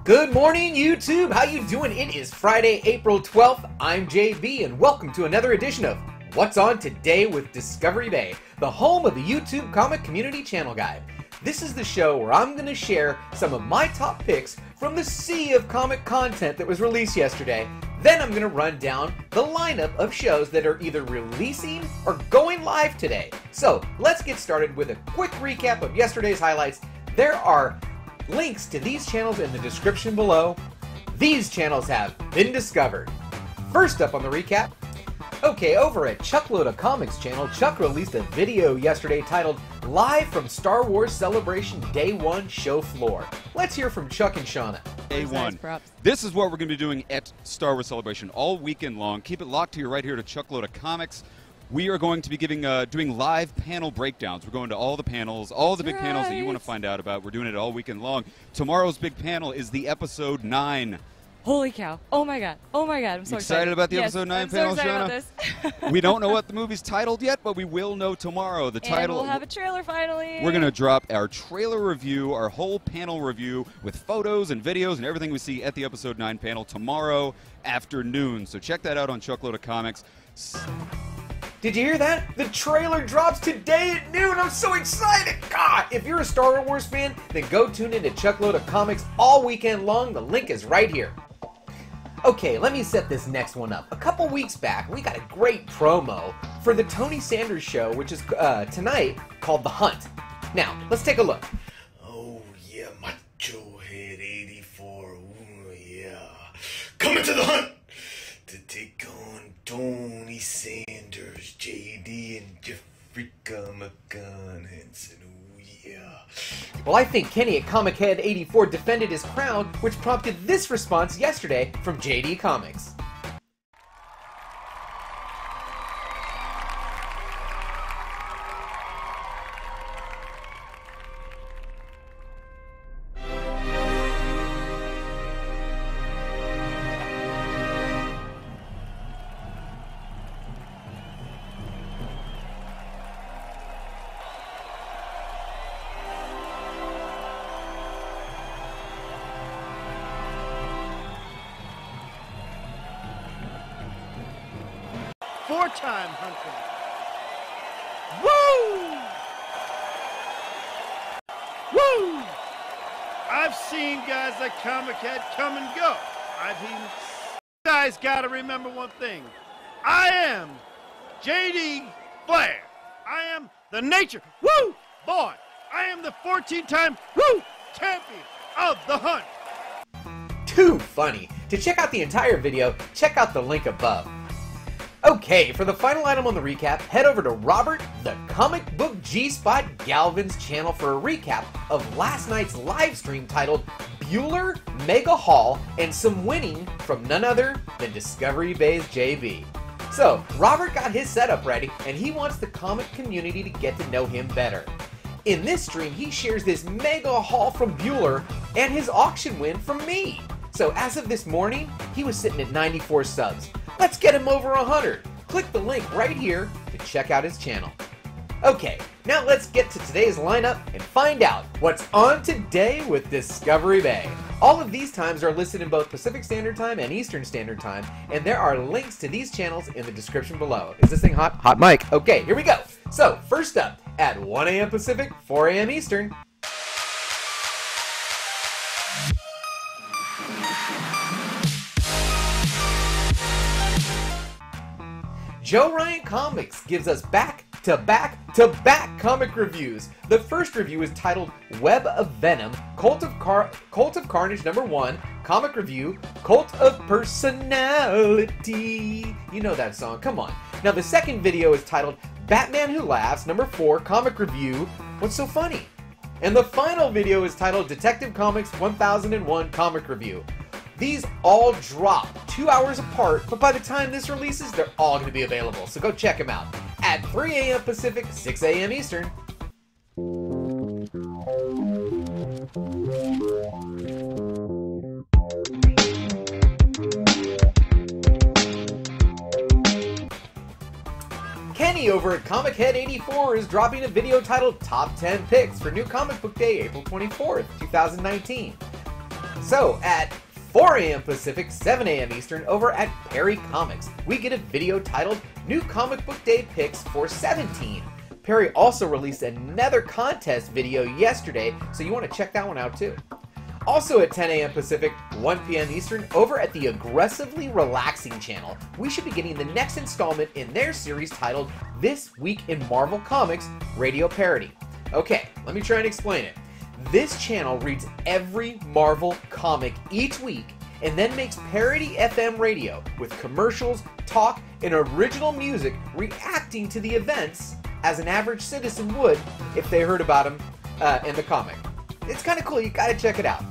Good morning, YouTube! How you doing? It is Friday, April 12th. I'm JB, and welcome to another edition of What's On Today with Discovery Bay, the home of the YouTube Comic Community Channel Guide. This is the show where I'm going to share some of my top picks from the sea of comic content that was released yesterday. Then I'm going to run down the lineup of shows that are either releasing or going live today. So let's get started with a quick recap of yesterday's highlights. There are links to these channels in the description below. These channels have been discovered. First up on the recap, okay, over at Chuckload of Comics channel, Chuck released a video yesterday titled Live from Star Wars Celebration Day 1 Show Floor. Let's hear from Chuck and Shauna. Day 1. This is what we're going to be doing at Star Wars Celebration all weekend long. Keep it locked here, right here to Chuckload of Comics. We are going to be doing live panel breakdowns. We're going to all the panels, all the big panels that you want to find out about. We're doing it all weekend long. Tomorrow's big panel is the episode 9. Holy cow. Oh my god. Oh my god. I'm so excited. Excited about the episode 9 panel, I'm so excited Shauna? about this. We don't know what the movie's titled yet, but we will know tomorrow. The title. And we'll have a trailer finally. We're going to drop our trailer review, our whole panel review with photos and videos and everything we see at the episode 9 panel tomorrow afternoon. So check that out on Chuckload of Comics. Did you hear that? The trailer drops today at noon. I'm so excited. God, if you're a Star Wars fan, then go tune in to Chuckload of Comics all weekend long. The link is right here. Okay, let me set this next one up. A couple weeks back, we got a great promo for the Tony Sanders show, which is tonight, called The Hunt. Now, let's take a look. Oh yeah, Macho Head 84, ooh yeah. Coming to the hunt to take on Tony Sanders, JD, and Jeffrey McConaughey. Ooh yeah. Well, I think Kenny at ComicHead 84 defended his crown, which prompted this response yesterday from DEE Comics. Four-time hunter. Woo! Woo! I've seen guys like ComicHead come and go. You guys gotta remember one thing. I am JD FLAIR. I am the nature. Woo! Boy, I am the 14-time woo champion of the hunt. Too funny. To check out the entire video, check out the link above. Okay, for the final item on the recap, head over to Robert, the Comic Book G-Spot Galvin's channel for a recap of last night's live stream titled Bueller, Mega Haul, and some winning from none other than Discovery Bay's JB. So, Robert got his setup ready, and he wants the comic community to get to know him better. In this stream, he shares this mega haul from Bueller and his auction win from me. So as of this morning, he was sitting at 94 subs. Let's get him over 100. Click the link right here to check out his channel. Okay, now let's get to today's lineup and find out what's on today with Discovery Bay. All of these times are listed in both Pacific Standard Time and Eastern Standard Time, and there are links to these channels in the description below. Is this thing hot? Hot mic. Okay, here we go. So, first up, at 1 a.m. Pacific, 4 a.m. Eastern, Joe Ryan Comics gives us back-to-back-to-back comic reviews. The first review is titled Web of Venom, Cult of Carnage #1, comic review, Cult of Personality. You know that song, come on. Now the second video is titled Batman Who Laughs #4, comic review, What's So Funny? And the final video is titled Detective Comics 1001, comic review. These all drop 2 hours apart, but by the time this releases, they're all going to be available, so go check them out. At 3 a.m. Pacific, 6 a.m. Eastern. Kenny over at ComicHead 84 is dropping a video titled Top 10 Picks for New Comic Book Day, April 24th, 2019. So, at 4 a.m. Pacific, 7 a.m. Eastern, over at Perry Comics, we get a video titled New Comic Book Day Picks for 17. Perry also released another contest video yesterday, so you want to check that one out too. Also at 10 a.m. Pacific, 1 p.m. Eastern, over at the Aggressively Relaxing channel, we should be getting the next installment in their series titled This Week in Marvel Comics Radio Parody. Okay, let me try and explain it. This channel reads every Marvel comic each week and then makes parody FM radio with commercials, talk, and original music reacting to the events as an average citizen would if they heard about them in the comic. It's kind of cool, you gotta check it out.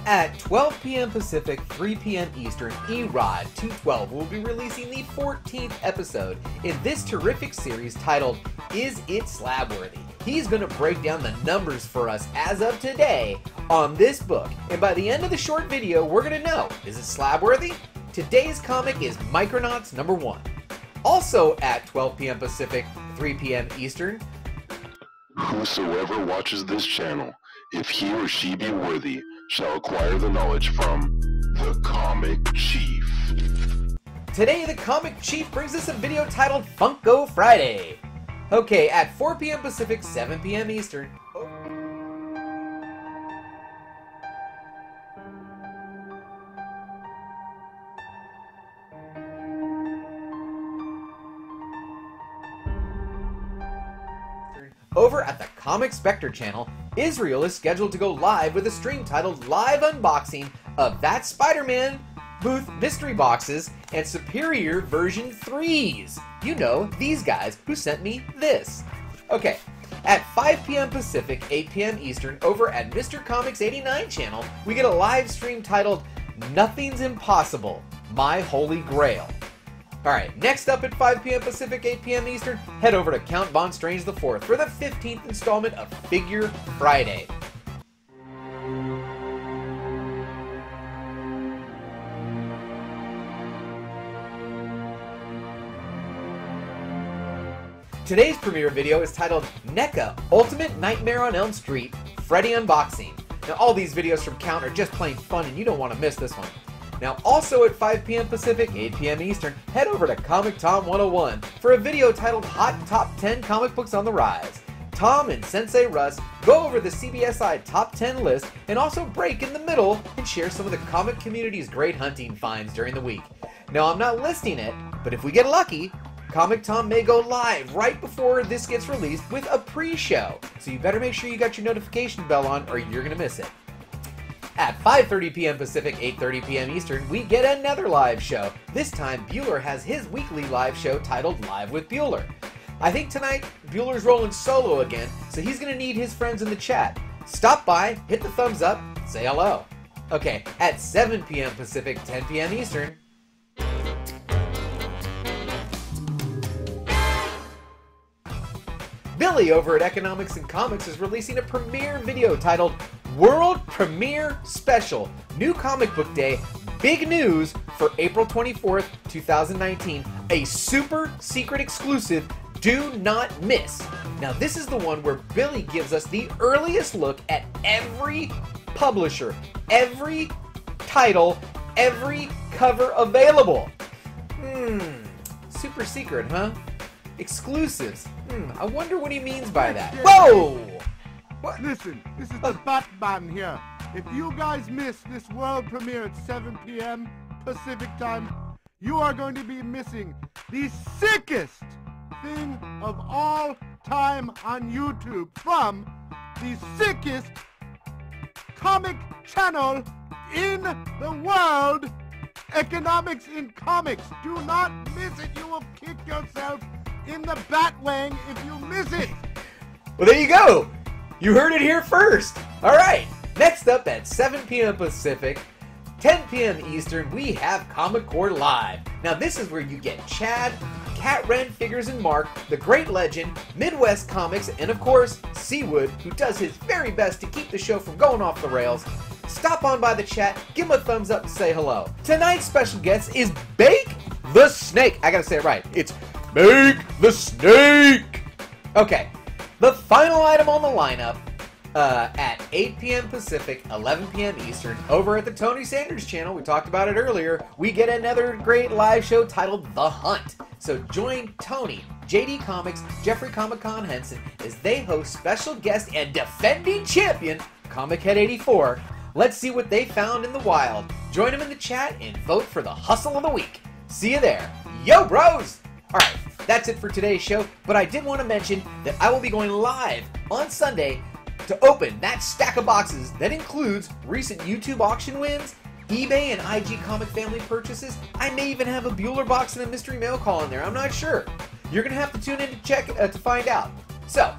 At 12 p.m. Pacific, 3 p.m. Eastern, E-Rod 212 will be releasing the 14th episode in this terrific series titled Is It Slab Worthy? He's going to break down the numbers for us as of today on this book, and by the end of the short video, we're going to know, is it slab worthy? Today's comic is Micronauts number 1. Also at 12 p.m. Pacific, 3 p.m. Eastern, whosoever watches this channel, if he or she be worthy, shall acquire the knowledge from the Comic Chief. Today, the Comic Chief brings us a video titled FUNKO Friday. Okay, at 4 p.m. Pacific, 7 p.m. Eastern. Over at the Comic Spectre channel, Israel is scheduled to go live with a stream titled Live Unboxing of ThatSpiderManBooth mystery boxes and Superior version 3s. You know, these guys who sent me this. Okay, at 5 p.m. Pacific, 8 p.m. Eastern, over at Mr. Comics 89 channel, we get a live stream titled Nothing's Impossible, My Holy Grail. Alright, next up at 5 p.m. Pacific, 8 p.m. Eastern, head over to Count Von Strange IV for the 15th installment of Figure Friday. Today's premiere video is titled Neca, Ultimate Nightmare on Elm Street, Freddy Unboxing. Now all these videos from Count are just plain fun and you don't want to miss this one. Now also at 5 p.m. Pacific, 8 p.m. Eastern, head over to Comic Tom 101 for a video titled Hot Top 10 Comic Books on the Rise. Tom and Sensei Russ go over the CBSI Top 10 list and also break in the middle and share some of the comic community's great hunting finds during the week. Now I'm not listing it, but if we get lucky, Comic Tom may go live right before this gets released with a pre-show, so you better make sure you got your notification bell on or you're going to miss it. At 5:30 p.m. Pacific, 8:30 p.m. Eastern, we get another live show. This time, Bueller has his weekly live show titled Live with Bueller. I think tonight, Bueller's rolling solo again, so he's going to need his friends in the chat. Stop by, hit the thumbs up, say hello. Okay, at 7 p.m. Pacific, 10 p.m. Eastern, Billy over at Economics and Comics is releasing a premiere video titled World Premiere Special, New Comic Book Day, Big News for April 24th, 2019, a super secret exclusive, do not miss. Now this is the one where Billy gives us the earliest look at every publisher, every title, every cover available. Super secret, huh? Exclusives. I wonder what he means by that. Whoa! What? Listen, this is the Batman here. If you guys miss this world premiere at 7 p.m. Pacific time, you are going to be missing the sickest thing of all time on YouTube from the sickest comic channel in the world, Economics in Comics. Do not miss it. You will kick yourself in the batwang if you miss it. Well, there you go. You heard it here first. All right. Next up at 7 p.m. Pacific, 10 p.m. Eastern, we have Comic Core Live. Now, this is where you get Chad, Cat Ren Figures and Mark, the great legend, Midwest Comics, and of course, Seawood, who does his very best to keep the show from going off the rails. Stop on by the chat, give him a thumbs up, and say hello. Tonight's special guest is Bake the Snake. I gotta say it right. It's Bake the Snake. Okay, the final item on the lineup at 8 p.m. Pacific, 11 p.m. Eastern, over at the Tony Sanders channel. We talked about it earlier. We get another great live show titled The Hunt. So join Tony, DEE Comics, Jeffrey Comic-Con Henson as they host special guest and defending champion, ComicHead 84. Let's see what they found in the wild. Join them in the chat and vote for the Hustle of the Week. See you there. Yo, bros! Alright, that's it for today's show, but I did want to mention that I will be going live on Sunday to open that stack of boxes that includes recent YouTube auction wins, eBay and IG Comic Family purchases. I may even have a Bueller box and a mystery mail call in there. I'm not sure. You're going to have to tune in to check to find out. So,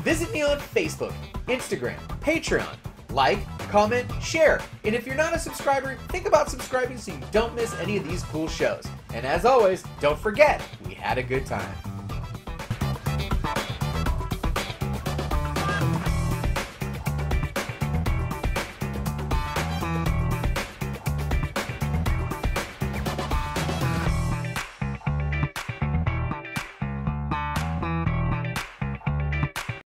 visit me on Facebook, Instagram, Patreon. Like, comment, share. And if you're not a subscriber, think about subscribing so you don't miss any of these cool shows. And as always, don't forget, we had a good time.